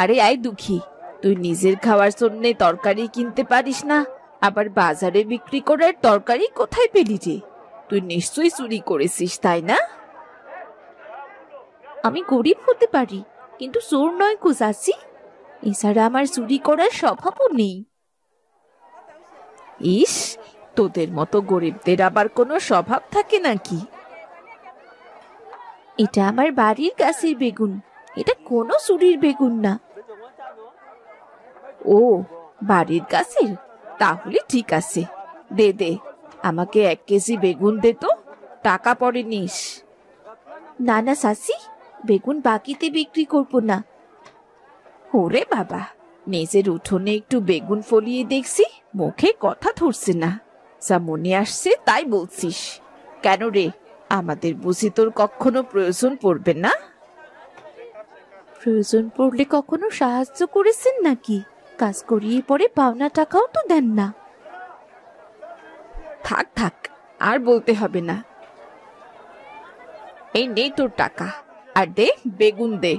Speaker 3: আরে আয় দুঃখী, তুই নিজের খাওয়ার জন্য তরকারি কিনতে পারিস না, আবার বাজারে বিক্রি করার তরকারি কোথায় পেলি রে? তুই নিশ্চয়ই চুরি করেছিস, তাই না?
Speaker 2: আমি গরিব হতে পারি, কিন্তু চোর নয় গো চাচি। এছাড়া আমার চুরি করার স্বভাবও নেই।
Speaker 3: ইস, তোদের মতো গরিবদের আবার কোনো স্বভাব থাকে নাকি?
Speaker 2: এটা আমার বাড়ির গাছের বেগুন, এটা কোনো চুরির বেগুন না।
Speaker 3: ও, বাড়ির গাছের? তাহলে ঠিক আছে, দে দে, আমাকে 1 কেজি বেগুন দে তো, টাকা পরে নিস।
Speaker 2: না না চাচি, বেগুন বাকিতে বিক্রি করবো না।
Speaker 3: ওরে বাবা, নিজের উঠোনে একটু বেগুন ফলিয়ে দেখছি, মুখে কথা ধরছে না, যা মনে আসছে তাই বলছিস। কেন রে, আমাদের বুঝি তোর কখনো প্রয়োজন পড়বে না?
Speaker 2: প্রয়োজন পড়লে কখনো সাহায্য করেছেন নাকি? কাজ করিয়ে পরে পাওনা টাকাও তো দেন না।
Speaker 3: থাক থাক, আর বলতে হবে না। এই নে তোর টাকা, আর দে বেগুন দে।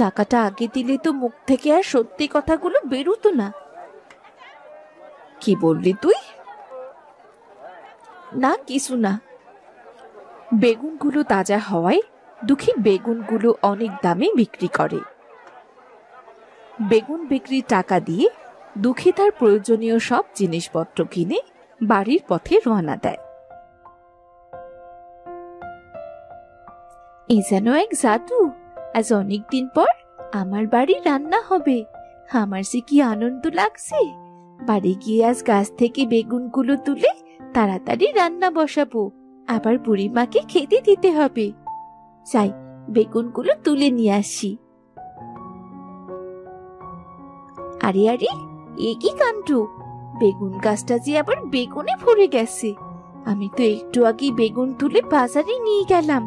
Speaker 2: টাকাটা আগে দিলে তো মুখ থেকে আর সত্যি কথাগুলো বেরোতো না।
Speaker 3: কি বললি তুই?
Speaker 2: না কিছু না।
Speaker 3: বেগুনগুলো তাজা হওয়ায় দুঃখী বেগুনগুলো অনেক দামে বিক্রি করে। বেগুন বিক্রির টাকা দিয়ে দুঃখী তার প্রয়োজনীয় সব জিনিসপত্র কিনে বাড়ির পথে রওনা দেয়।
Speaker 2: এই যেন এক জাদু, আজ অনেকদিন পর আমার বাড়ি রান্না হবে। আমার যে কি আনন্দ লাগছে। বাড়ি গিয়ে আজ গাছ থেকে বেগুনগুলো তুলে তাড়াতাড়ি রান্না বসাবো, আবার বুড়িমাকে খেতে দিতে হবে। যাই, বেগুনগুলো তুলে নিয়ে আসি। আরে আরে, এ কি কাণ্ড! বেগুন গাছটা যে আবার বেগুনে ভরে গেছে। আমি তো একটু আগে বেগুন তুলে বাজারে নিয়ে গেলাম।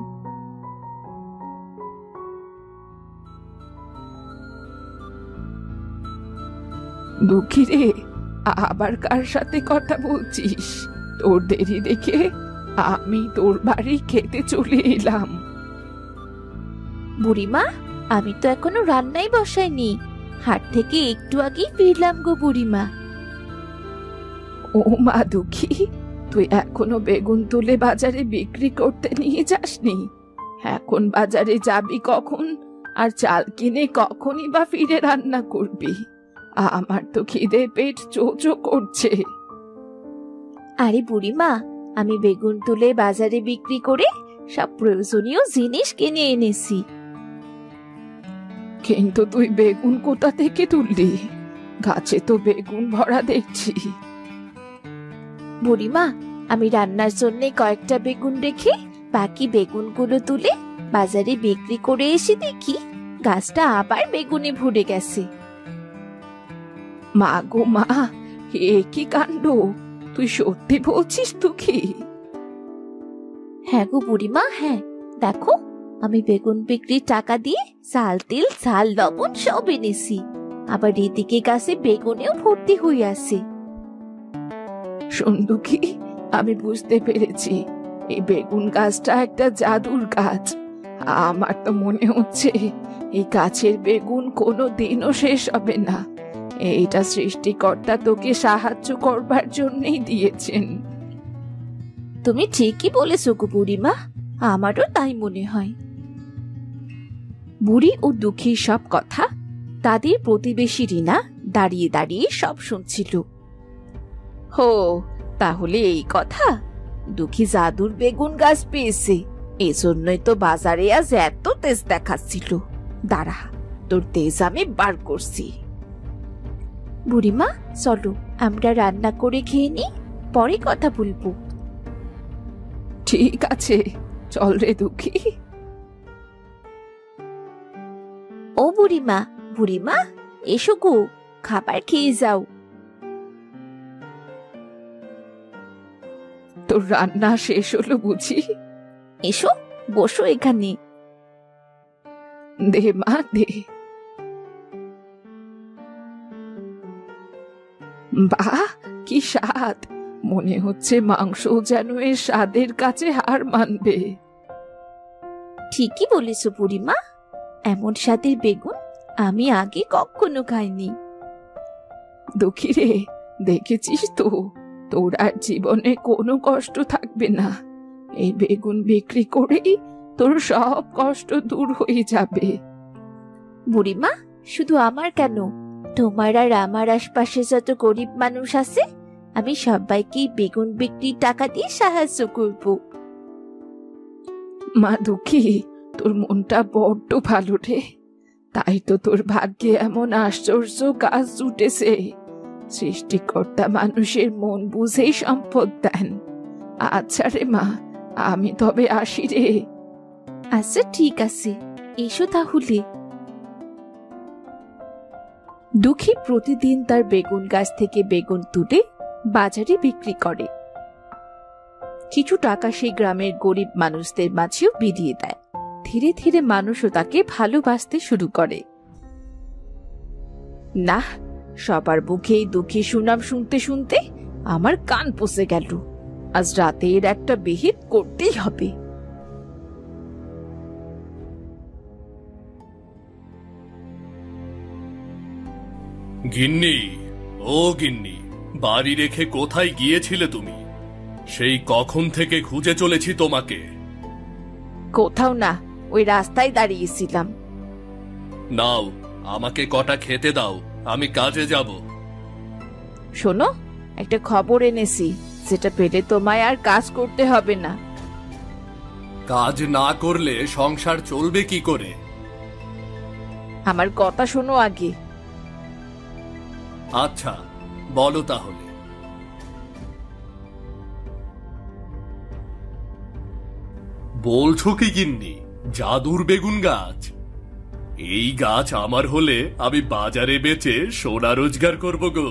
Speaker 3: দুঃখী রে, আবার কার সাথে কথা বলছিস? তোর দেরি দেখে আমি তোর বাড়ি খেতে চলে এলাম।
Speaker 2: বুড়িমা, আমি তো এখনো রান্নাই বসাইনি, হাট থেকে একটু আগেই ফিরলাম গো বুড়িমা।
Speaker 3: ও মা দুঃখী, তুই এখনো বেগুন তুলে বাজারে বিক্রি করতে নিয়ে যাসনি? এখন বাজারে যাবি কখন, আর চাল কিনে কখনই বা ফিরে রান্না করবি? আমার তো খিদে পেট চোচো করছে।
Speaker 2: আরে বুড়িমা, আমি বেগুন তুলে বাজারে বিক্রি করে সব প্রয়োজনীয় জিনিস কিনে এনেছি।
Speaker 3: কিন্তু তুই বেগুন কোথা থেকে তুললি? গাছে তো বেগুন ভরা দেখছি। বুড়িমা, আমি রান্নার জন্য কয়েকটা বেগুন রেখে বাকি বেগুনগুলো তুলে বাজারে বিক্রি করে এসে দেখি গাছটা আবার বেগুনে ভরে গেছে। মা গো মা, এ কি কাণ্ড! তুই সত্যি বলছিস দুঃখী? হ্যাঁ গো বুড়িমা, হ্যাঁ। দেখো, আমি বেগুন বিক্রির টাকা দিয়ে চাল, তেল, ঝাল, লবণ সব এনেছি। আবার এদিকে গাছে বেগুনেও ভর্তি হয়ে আছে। শোন দুঃখী, আমি বুঝতে পেরেছি এই বেগুন গাছটা একটা জাদুর গাছ। আমার তো মনে হচ্ছে এই গাছের বেগুন কোনো দিনও শেষ হবে না। এইটা সৃষ্টিকর্তা তোকে সাহায্য করবার জন্যই দিয়েছেন। তুমি ঠিকই বলেছো গো বুড়িমা, আমারও তাই মনে হয়। বুড়ি ও দুঃখীর সব কথা তাদের প্রতিবেশী রিনা দাঁড়িয়ে দাঁড়িয়ে সব শুনছিল। হো, তাহলে এই কথা! দুঃখী জাদুর বেগুন গাছ পেয়েছে, এজন্যই তো বাজারে আজ এত তেজ দেখাচ্ছিল। দাঁড়া, তোর তেজ আমি বার করছি। বুড়িমা, চলো আমরা রান্না করে খেয়ে নি, পরে কথা বলবো। ঠিক আছে, চল রে দুঃখী। ও বুড়িমা, বুড়িমা এসো গো, খাবার খেয়ে যাও। তোর রান্না শেষ হলো বুঝি? এসো, বসো এখানে। দে মা, দে। বাহ, কি স্বাদ! মনে হচ্ছে মাংস যেন এর স্বাদের কাছে হার মানবে। ঠিকই বলেছো বুড়িমা, এমন স্বাদের বেগুন আমি আগে কখনো খাইনি। দুঃখী রে, দেখেছিস তো, তোর আর জীবনে কোনো কষ্ট থাকবে না। এই বেগুন বিক্রি করেই তোর সব কষ্ট দূর হয়ে যাবে। বুড়িমা, শুধু আমার কেন, তোমার আর আমার আশপাশে যত গরিব মানুষ আছে, আমি সবাইকে বেগুন বিক্রির টাকা দিয়ে সাহায্য করব। মা দুঃখী, তোর মনটা বড্ড ভালো রে। তাই তো তোর ভাগ্যে এমন আশ্চর্য গাছ জুটেছে। সৃষ্টিকর্তা মানুষের মন বুঝেই সম্পদ দেন। আচ্ছা রে মা, আমি তবে আসি রে। আচ্ছা ঠিক আছে, এসো তাহলে। দুঃখী প্রতিদিন তার বেগুন গাছ থেকে বেগুন তুলে বাজারে বিক্রি করে। কিছু টাকা সেই গ্রামের গরিব মানুষদের মাঝেও বিলিয়ে দেয়। ধীরে ধীরে মানুষও তাকে ভালোবাসতে শুরু করে। না, সবার মুখেই দুঃখী সুনাম শুনতে শুনতে আমার কান পচে গেল। আজ রাতে এর একটা বিহিত করতেই হবে।
Speaker 1: গিন্নি, ও গিন্নি, বাড়ি রেখে কোথায় গিয়েছিলে তুমি? সেই কখন থেকে খুঁজে চলেছি তোমাকে।
Speaker 3: কোথাও না, ওই রাস্তায় দাঁড়িয়েছিলাম।
Speaker 1: নাও, আমাকে কটা খেতে দাও, আমি কাজে যাব।
Speaker 3: শোনো, একটা খবর এনেছি, যেটা পেলে তোমায় আর কাজ করতে হবে না।
Speaker 1: কাজ না করলে সংসার চলবে কি করে?
Speaker 3: আমার কথা শোনো আগে।
Speaker 1: আচ্ছা, বলো তাহলে। বলছো কি গিন্নি, জাদুর বেগুন গাছ? এই গাছ আমার হলে আমি বাজারে বেচে সোনা রোজগার করব গো।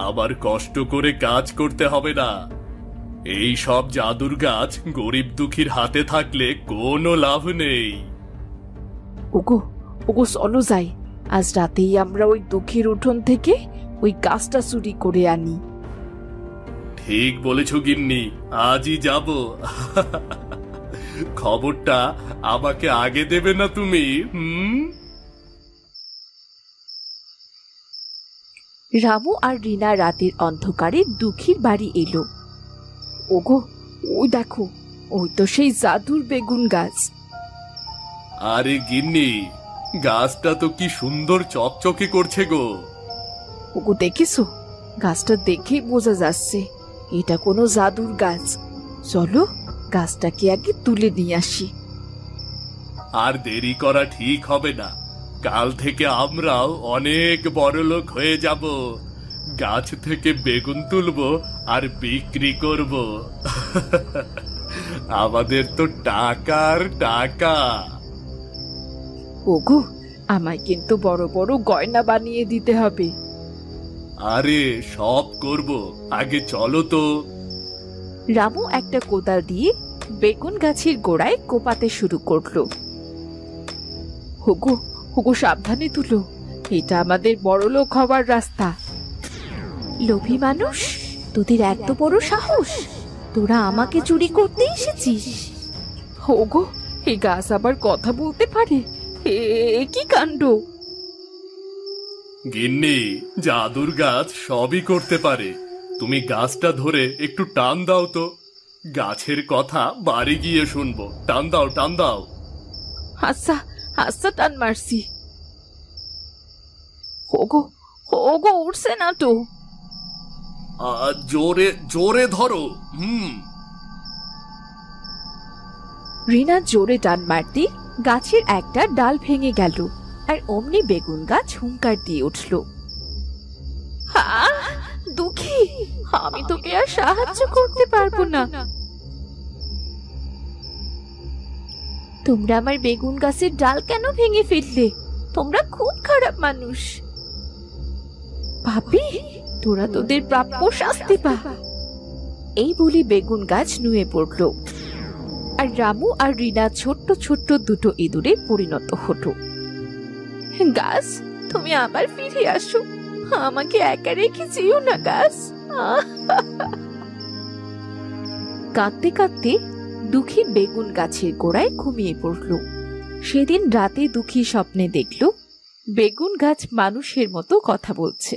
Speaker 1: আমার কষ্ট করে কাজ করতে হবে না। এই সব জাদুর গাছ গরিব দুঃখীর হাতে থাকলে কোনো লাভ নেই।
Speaker 3: ওগো, ওগো চলো যাই, আজ রাতেই আমরা ওই দুঃখীর উঠোন থেকে ওই গাছটা চুরি করে আনি।
Speaker 1: ঠিক বলেছ গিন্নি, আজই যাব। খবরটা আমাকে আগে দেবে না তুমি?
Speaker 3: রামু আর রিনা রাতের অন্ধকারে দুঃখীর বাড়ি এলো। ওগো, ওই দেখো, ওই তো সেই জাদুর বেগুন গাছ।
Speaker 1: আরে গিন্নি, গাছটা তো কি সুন্দর চকচকে করছে গো।
Speaker 3: ওগো দেখেছো, গাছটা দেখেই বোঝা যাচ্ছে এটা কোনো জাদুর গাছ। চলো গাছটাকে আগে তুলে নিয়ে আসি।
Speaker 1: আর দেরি করা ঠিক হবে না, কাল থেকে আমরাও অনেক বড়লোক হয়ে যাব। গাছ থেকে বেগুন তুলবো আর বিক্রি করব। আমাদের তো টাকার টাকা।
Speaker 3: ওগো, আমায় কিন্তু বড় বড় গয়না বানিয়ে দিতে হবে।
Speaker 1: আরে সব করব, আগে চলো তো।
Speaker 3: রামু একটা কোদাল দিয়ে বেগুন গাছের গোড়ায় কোপাতে শুরু করলো। হোগো হোগো, সাবধানে তুলো, এটা আমাদের বড়লোক হওয়ার রাস্তা। লোভী মানুষ, তোদের এত বড় সাহস, তোরা আমাকে চুরি করতে এসেছিস? হোগো, এই গাছ আবার কথা বলতে পারে? এ কি কাণ্ড!
Speaker 1: গিন্নি, জাদুর গাছ সবই করতে পারে। তুমি গাছটা ধরে একটু টান দাও তো, গাছের কথা বাড়ি গিয়ে শুনবো। টান দাও, টান দাও।
Speaker 3: আচ্ছা আচ্ছা, টান মারছি। হোগো হোগো, উঠছে না তো।
Speaker 1: জোরে জোরে ধরো।
Speaker 3: রিনা জোরে টান মারতে গাছের একটা ডাল ভেঙে গেল, আর অমনি বেগুন গাছ হুঙ্কার দিয়ে উঠল। দুঃখী, আমি তোকে আর সাহায্য করতে পারবো না। তোমরা আমার বেগুন গাছের ডাল কেন ভেঙে ফেললে? তোমরা খুব খারাপ মানুষ। ভাবি, তোরা তোদের প্রাপ্য শাস্তি পা। এই বলি বেগুন গাছ নুয়ে পড়ল, আর রামু আর রিনা ছোট্ট ছোট্ট দুটো ইঁদুরে পরিণত হলো। গাছ, তুমি আবার ফিরে আসো, আমাকে একা রেখে যেও না গাছ। কাঁদতে কাঁদতে দুঃখী বেগুন গাছের গোড়ায় ঘুমিয়ে পড়ল। সেদিন রাতে দুঃখী স্বপ্নে দেখল বেগুন গাছ মানুষের মতো কথা বলছে।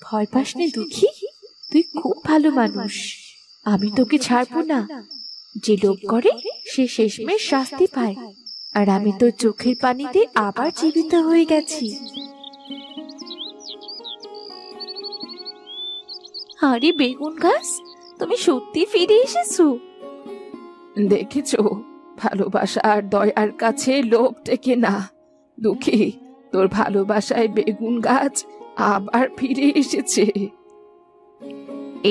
Speaker 3: ভয় পাস নে দুঃখী, তুই খুব ভালো মানুষ, আমি তোকে ছাড়বো না। যে লোভ করে সে শেষমেশ শাস্তি পায়, আর আমি তোর চোখের পানিতে আবার জীবিত হয়ে গেছি। আরে বেগুন গাছ, তুমি সত্যি ফিরে এসেছো। দেখেছো, ভালোবাসা আর দয়ার কাছে লোভ টেকে না। দুঃখী, তোর ভালোবাসায় বেগুন গাছ আবার ফিরে এসেছে।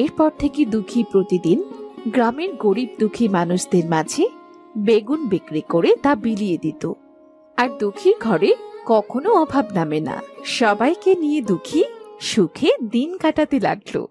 Speaker 3: এরপর থেকে দুঃখী প্রতিদিন গ্রামের গরিব দুঃখী মানুষদের মাঝে বেগুন বিক্রি করে তা বিলিয়ে দিত, আর দুঃখীর ঘরে কখনো অভাব নামে না। সবাইকে নিয়ে দুঃখী সুখে দিন কাটাতে লাগলো।